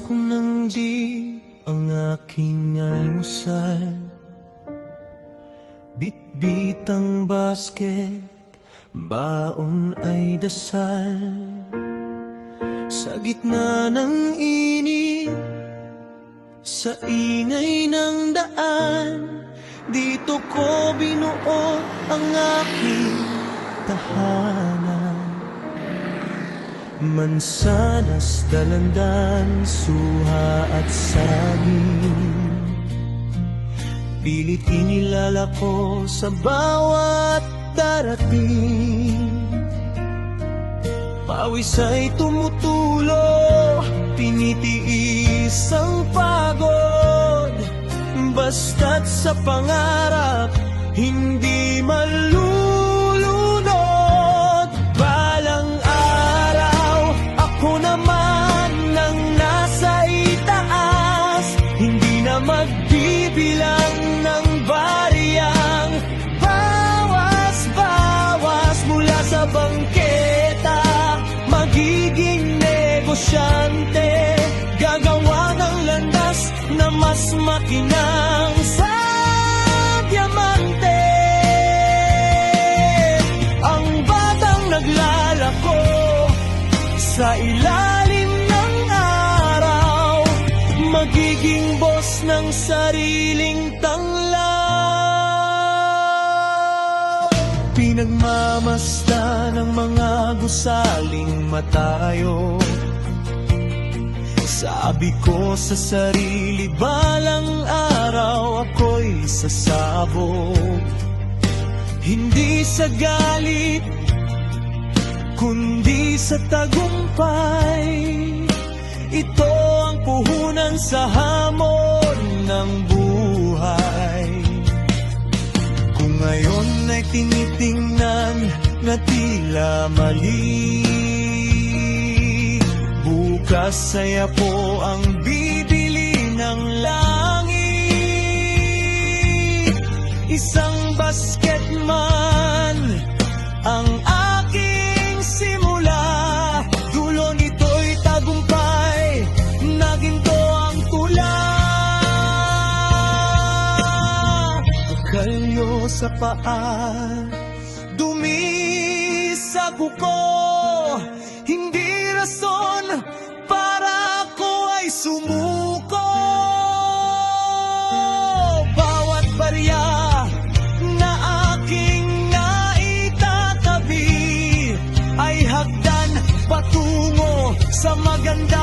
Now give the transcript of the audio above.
ko nang di ang aking almusal. Bitbit ang basket, baon ay dasal. Sa gitna ng init, sa ingay ng daan, dito ko binuo ang aking tahanan. Mansanas, dalandan, suha at saging, pilit inilalako sa bawat darating. Pawis ay tumutulo, tinitiis ang pagod, basta't sa pangarap hindi malulunod. Balang araw, ako naman ang nasa itaas, hindi na magbibilang ng bariyang bawas-bawas mula sa bangketa. Magiging negosyante, gagawa ng landas na mas makinang sa diamante. Ang batang naglalako sa ilalim ng araw, magiging boss ng sariling tanglaw. Pinagmamasdan ng mga gusaling matayo, sabi ko sa sarili, balang araw ako'y sasabog. Hindi sa galit, kundi sa tagumpay. Ito ang puhunan sa hamon ng buhay. Kung ngayon ay tinitingnan na tila mali, bukas ay po ang bibili ng langit. Isang basket man ang aking simula, dulo nito'y tagumpay, na ginto ang tula. Kalyo sa paa, dumi sa buko, hindi rason para ako ay sumuko. Bawat barya na aking naitatabi ay hagdan patungo sa maganda